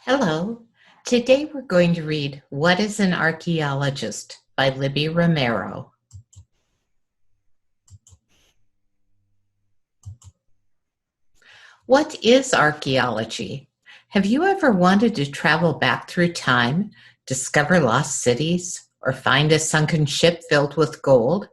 Hello. Today we're going to read What is an Archaeologist by Libby Romero. What is archaeology? Have you ever wanted to travel back through time, discover lost cities, or find a sunken ship filled with gold?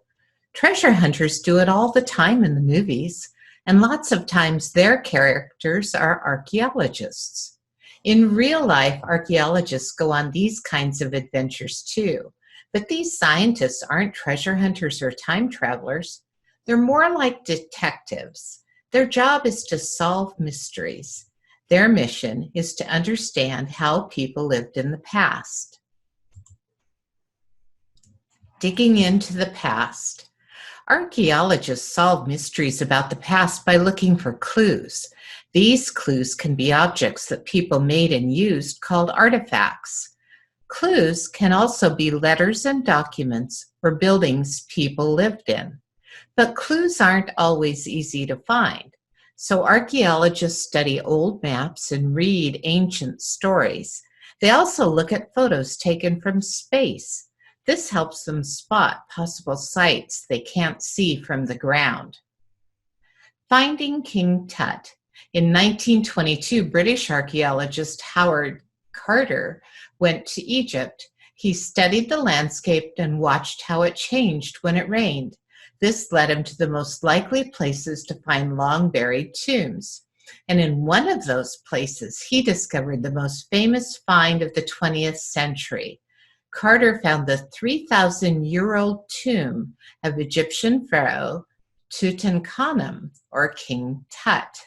Treasure hunters do it all the time in the movies, and lots of times their characters are archaeologists. In real life, archaeologists go on these kinds of adventures too, but these scientists aren't treasure hunters or time travelers. They're more like detectives. Their job is to solve mysteries. Their mission is to understand how people lived in the past. Digging into the past. Archaeologists solve mysteries about the past by looking for clues. These clues can be objects that people made and used called artifacts. Clues can also be letters and documents or buildings people lived in. But clues aren't always easy to find. So archaeologists study old maps and read ancient stories. They also look at photos taken from space. This helps them spot possible sites they can't see from the ground. Finding King Tut. In 1922, British archaeologist Howard Carter went to Egypt. He studied the landscape and watched how it changed when it rained. This led him to the most likely places to find long-buried tombs. And in one of those places, he discovered the most famous find of the 20th century. Carter found the 3,000-year-old tomb of Egyptian pharaoh Tutankhamun, or King Tut.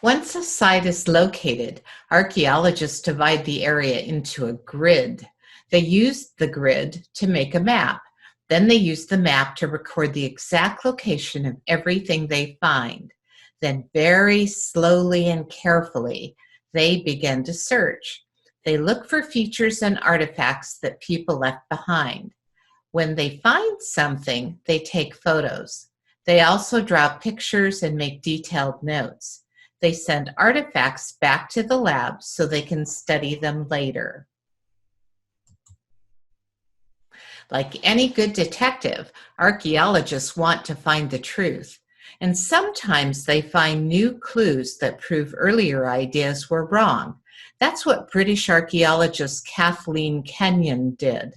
Once a site is located, archaeologists divide the area into a grid. They use the grid to make a map. Then they use the map to record the exact location of everything they find. Then very slowly and carefully, they begin to search. They look for features and artifacts that people left behind. When they find something, they take photos. They also draw pictures and make detailed notes. They send artifacts back to the lab so they can study them later. Like any good detective, archaeologists want to find the truth. And sometimes they find new clues that prove earlier ideas were wrong. That's what British archaeologist Kathleen Kenyon did.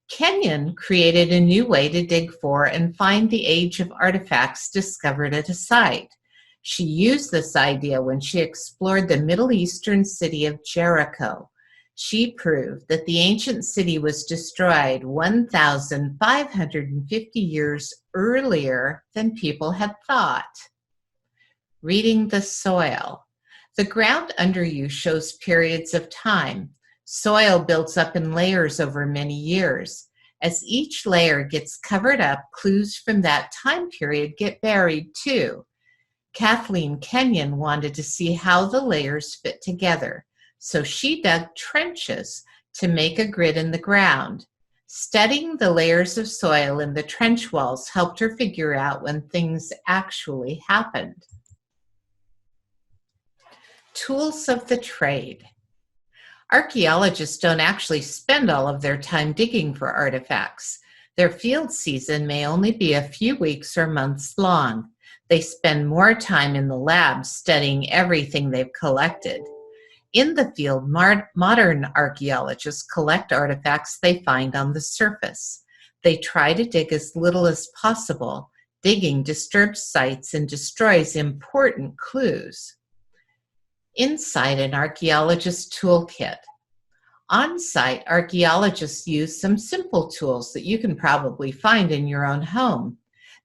Kenyon created a new way to dig for and find the age of artifacts discovered at a site. She used this idea when she explored the Middle Eastern city of Jericho. She proved that the ancient city was destroyed 1,550 years earlier than people had thought. Reading the soil. The ground under you shows periods of time. Soil builds up in layers over many years. As each layer gets covered up, clues from that time period get buried too. Kathleen Kenyon wanted to see how the layers fit together, so she dug trenches to make a grid in the ground. Studying the layers of soil in the trench walls helped her figure out when things actually happened. Tools of the trade. Archaeologists don't actually spend all of their time digging for artifacts. Their field season may only be a few weeks or months long. They spend more time in the lab studying everything they've collected. In the field, modern archaeologists collect artifacts they find on the surface. They try to dig as little as possible. Digging disturbs sites and destroys important clues. Inside an archaeologist toolkit. On-site, archaeologists use some simple tools that you can probably find in your own home.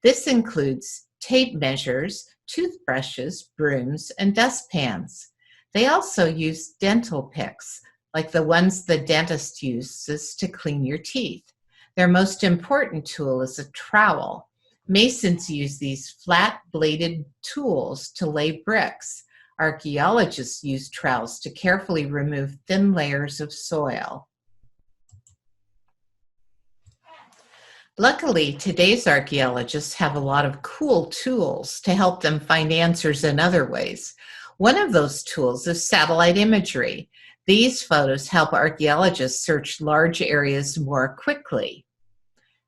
This includes tape measures, toothbrushes, brooms, and dustpans. They also use dental picks, like the ones the dentist uses to clean your teeth. Their most important tool is a trowel. Masons use these flat-bladed tools to lay bricks. Archaeologists use trowels to carefully remove thin layers of soil. Luckily, today's archaeologists have a lot of cool tools to help them find answers in other ways. One of those tools is satellite imagery. These photos help archaeologists search large areas more quickly.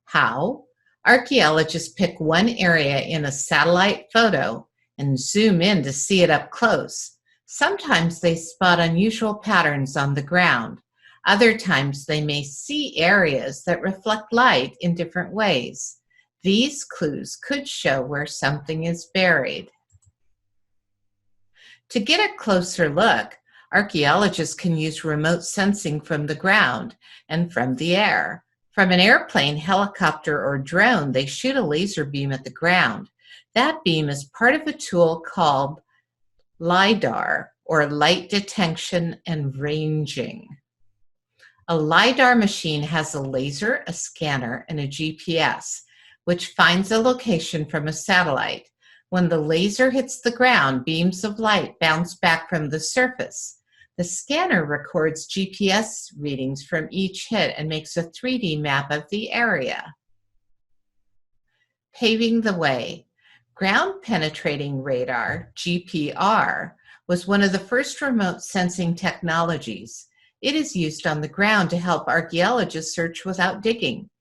How? Archaeologists pick one area in a satellite photo and zoom in to see it up close. Sometimes they spot unusual patterns on the ground. Other times they may see areas that reflect light in different ways. These clues could show where something is buried. To get a closer look, archaeologists can use remote sensing from the ground and from the air. From an airplane, helicopter, or drone, they shoot a laser beam at the ground. That beam is part of a tool called LIDAR, or light detection and ranging. A LIDAR machine has a laser, a scanner, and a GPS, which finds a location from a satellite. When the laser hits the ground, beams of light bounce back from the surface. The scanner records GPS readings from each hit and makes a 3D map of the area. Paving the way. Ground penetrating radar, GPR, was one of the first remote sensing technologies. It is used on the ground to help archaeologists search without digging.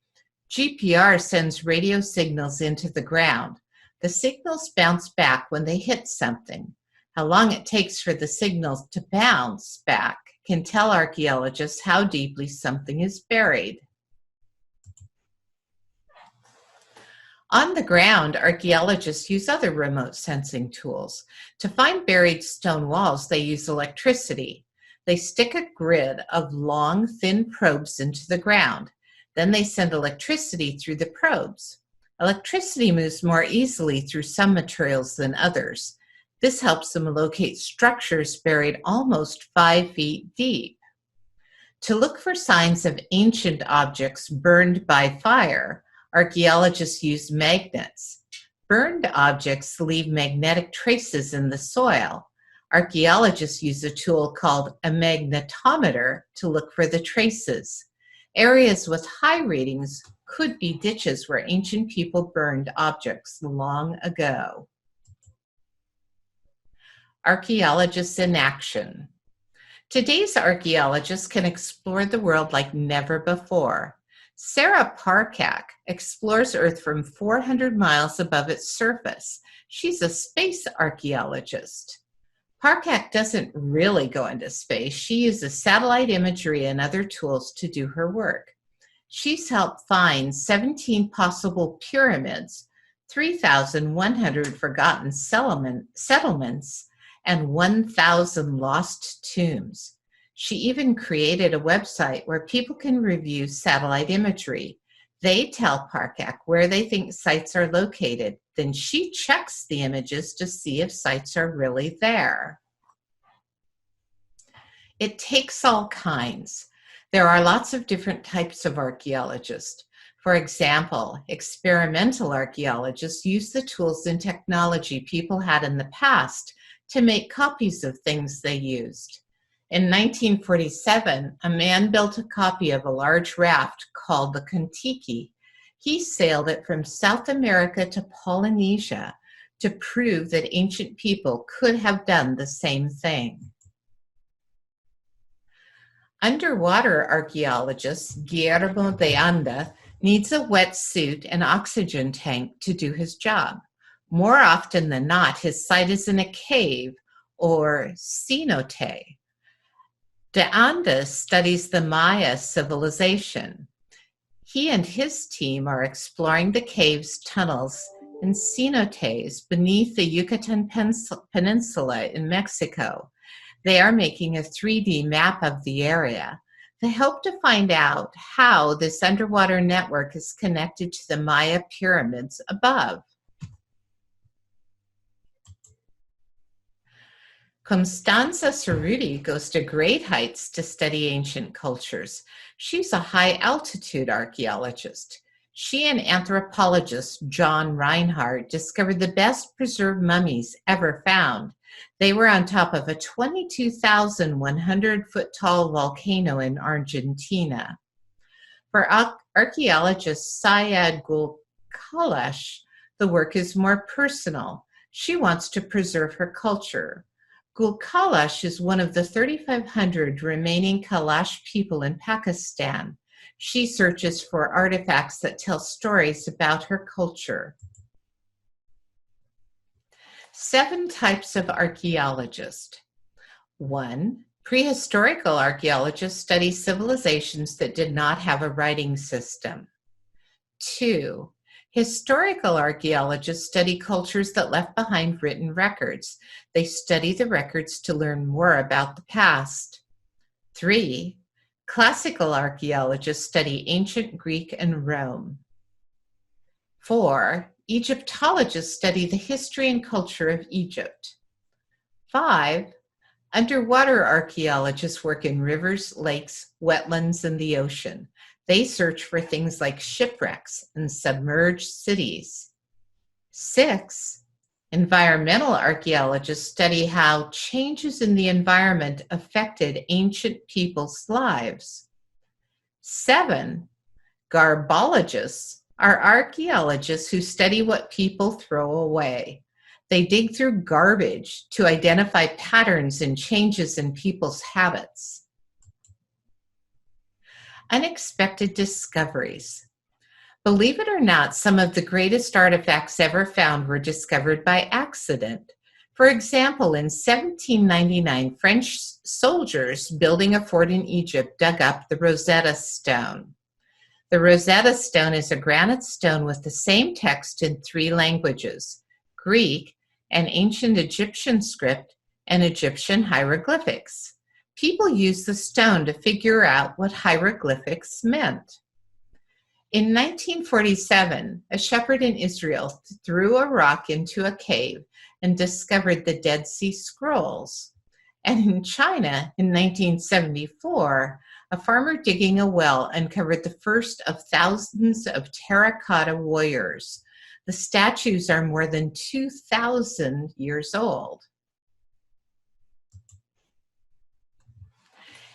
GPR sends radio signals into the ground. The signals bounce back when they hit something. How long it takes for the signals to bounce back can tell archaeologists how deeply something is buried. On the ground, archaeologists use other remote sensing tools. To find buried stone walls, they use electricity. They stick a grid of long, thin probes into the ground. Then they send electricity through the probes. Electricity moves more easily through some materials than others. This helps them locate structures buried almost 5 feet deep. To look for signs of ancient objects burned by fire, archaeologists use magnets. Burned objects leave magnetic traces in the soil. Archaeologists use a tool called a magnetometer to look for the traces. Areas with high readings could be ditches where ancient people burned objects long ago. Archaeologists in action. Today's archaeologists can explore the world like never before. Sarah Parcak explores Earth from 400 miles above its surface. She's a space archaeologist. Parcak doesn't really go into space. She uses satellite imagery and other tools to do her work. She's helped find 17 possible pyramids, 3,100 forgotten settlements, and 1,000 lost tombs. She even created a website where people can review satellite imagery. They tell Parcak where they think sites are located. Then she checks the images to see if sites are really there. It takes all kinds. There are lots of different types of archaeologists. For example, experimental archaeologists use the tools and technology people had in the past to make copies of things they used. In 1947, a man built a copy of a large raft called the Kon-Tiki. He sailed it from South America to Polynesia to prove that ancient people could have done the same thing. Underwater archaeologist Guillermo de Anda needs a wetsuit and oxygen tank to do his job. More often than not, his site is in a cave or cenote. De Anda studies the Maya civilization. He and his team are exploring the caves, tunnels, and cenotes beneath the Yucatan Peninsula in Mexico. They are making a 3D map of the area. They hope to find out how this underwater network is connected to the Maya pyramids above. Constanza Cerruti goes to great heights to study ancient cultures. She's a high-altitude archaeologist. She and anthropologist John Reinhardt discovered the best preserved mummies ever found. They were on top of a 22,100-foot-tall volcano in Argentina. For archaeologist Syed Gul Kalash, the work is more personal. She wants to preserve her culture. Gul Kalash is one of the 3,500 remaining Kalash people in Pakistan. She searches for artifacts that tell stories about her culture. 7 types of archaeologist. 1. Prehistorical archaeologists study civilizations that did not have a writing system. 2. Historical archaeologists study cultures that left behind written records. They study the records to learn more about the past. 3. Classical archaeologists study ancient Greek and Rome. 4. Egyptologists study the history and culture of Egypt. 5. Underwater archaeologists work in rivers, lakes, wetlands, and the ocean. They search for things like shipwrecks and submerged cities. 6. Environmental archaeologists study how changes in the environment affected ancient people's lives. 7. Garbologists are archaeologists who study what people throw away. They dig through garbage to identify patterns and changes in people's habits. Unexpected discoveries. Believe it or not, some of the greatest artifacts ever found were discovered by accident. For example, in 1799, French soldiers building a fort in Egypt dug up the Rosetta Stone. The Rosetta Stone is a granite stone with the same text in 3 languages: Greek, an ancient Egyptian script, and Egyptian hieroglyphics. People used the stone to figure out what hieroglyphics meant. In 1947, a shepherd in Israel threw a rock into a cave and discovered the Dead Sea Scrolls. And in China, in 1974, a farmer digging a well uncovered the first of thousands of terracotta warriors. The statues are more than 2,000 years old.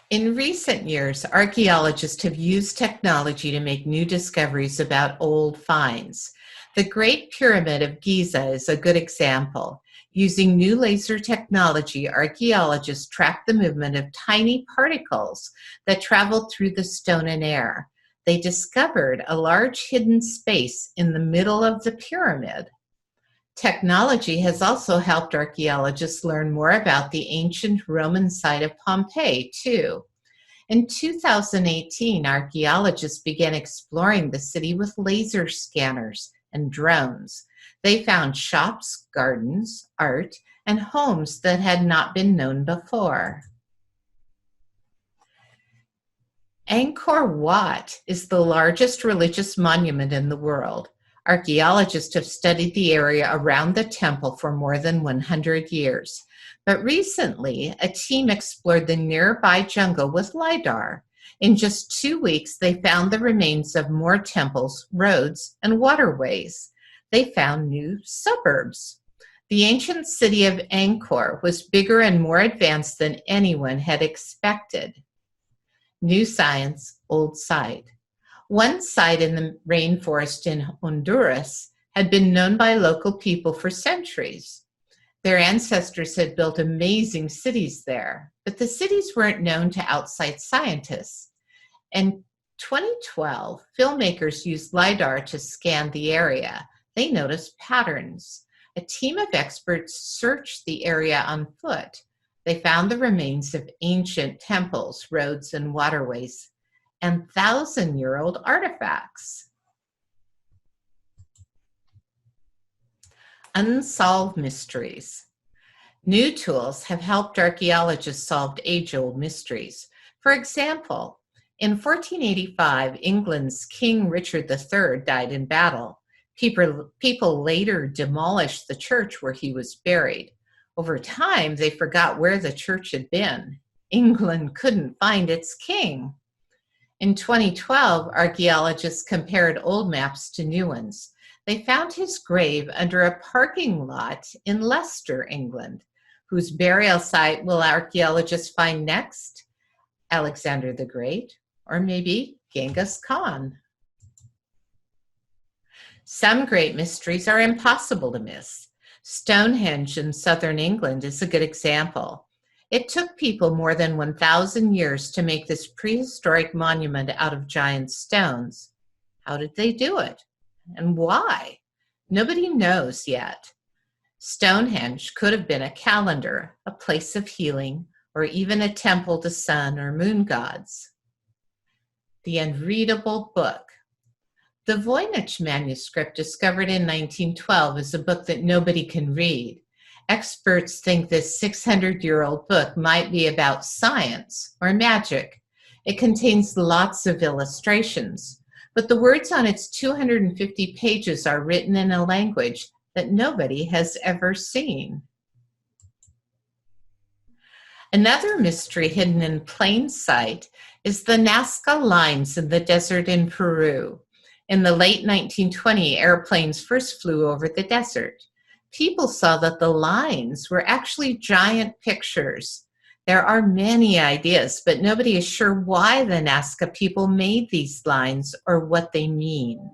In recent years, archaeologists have used technology to make new discoveries about old finds. The Great Pyramid of Giza is a good example. Using new laser technology, archaeologists tracked the movement of tiny particles that traveled through the stone and air. They discovered a large hidden space in the middle of the pyramid. Technology has also helped archaeologists learn more about the ancient Roman site of Pompeii, too. In 2018, archaeologists began exploring the city with laser scanners and drones. They found shops, gardens, art, and homes that had not been known before. Angkor Wat is the largest religious monument in the world. Archaeologists have studied the area around the temple for more than 100 years. But recently, a team explored the nearby jungle with LiDAR. In just 2 weeks, they found the remains of more temples, roads, and waterways. They found new suburbs. The ancient city of Angkor was bigger and more advanced than anyone had expected. New science, old site. One site in the rainforest in Honduras had been known by local people for centuries. Their ancestors had built amazing cities there, but the cities weren't known to outside scientists. In 2012, filmmakers used LiDAR to scan the area. They noticed patterns. A team of experts searched the area on foot. They found the remains of ancient temples, roads, and waterways, and 1,000-year-old artifacts. Unsolved Mysteries. New tools have helped archaeologists solve age-old mysteries. For example, in 1485, England's King Richard III died in battle. People later demolished the church where he was buried. Over time, they forgot where the church had been. England couldn't find its king. In 2012, archaeologists compared old maps to new ones. They found his grave under a parking lot in Leicester, England. Whose burial site will archaeologists find next? Alexander the Great, or maybe Genghis Khan. Some great mysteries are impossible to miss. Stonehenge in southern England is a good example. It took people more than 1,000 years to make this prehistoric monument out of giant stones. How did they do it? And why? Nobody knows yet. Stonehenge could have been a calendar, a place of healing, or even a temple to sun or moon gods. The unreadable book. The Voynich manuscript, discovered in 1912, is a book that nobody can read. Experts think this 600-year-old book might be about science or magic. It contains lots of illustrations, but the words on its 250 pages are written in a language that nobody has ever seen. Another mystery hidden in plain sight is the Nazca lines in the desert in Peru. In the late 1920s, airplanes first flew over the desert. People saw that the lines were actually giant pictures. There are many ideas, but nobody is sure why the Nazca people made these lines or what they mean.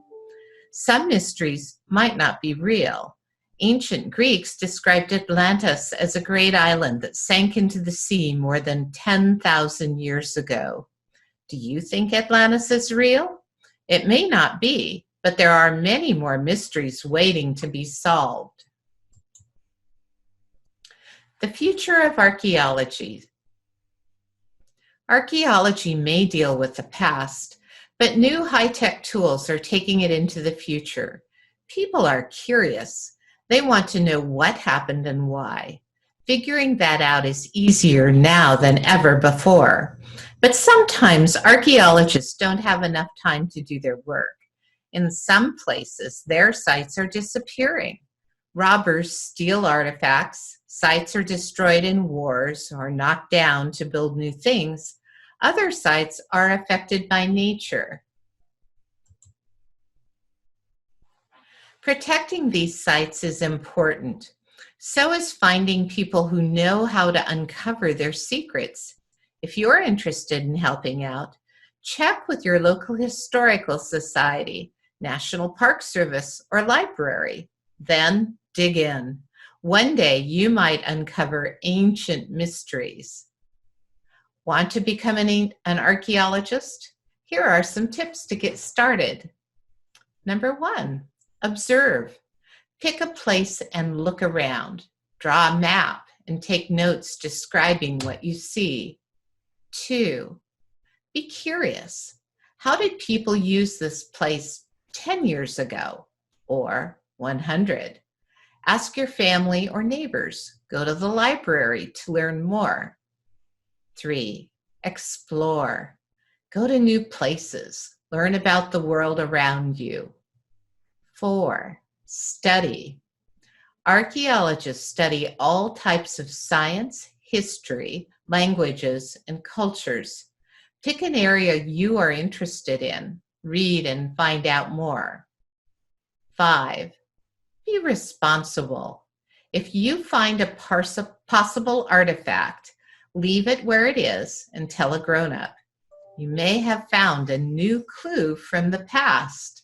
Some mysteries might not be real. Ancient Greeks described Atlantis as a great island that sank into the sea more than 10,000 years ago. Do you think Atlantis is real? It may not be, but there are many more mysteries waiting to be solved. The future of archaeology. Archaeology may deal with the past, but new high-tech tools are taking it into the future. People are curious. They want to know what happened and why. Figuring that out is easier now than ever before. But sometimes archaeologists don't have enough time to do their work. In some places, their sites are disappearing. Robbers steal artifacts, sites are destroyed in wars or knocked down to build new things. Other sites are affected by nature. Protecting these sites is important. So is finding people who know how to uncover their secrets. If you're interested in helping out, check with your local historical society, National Park Service, or library. Then dig in. One day you might uncover ancient mysteries. Want to become an archaeologist? Here are some tips to get started. Number 1, observe. Pick a place and look around. Draw a map and take notes describing what you see. 2, be curious. How did people use this place 10 years ago or 100? Ask your family or neighbors. Go to the library to learn more. 3, explore. Go to new places. Learn about the world around you. 4, study. Archaeologists study all types of science, history, languages, and cultures. Pick an area you are interested in. Read and find out more. 5, be responsible. If you find a possible artifact, leave it where it is and tell a grown-up. You may have found a new clue from the past.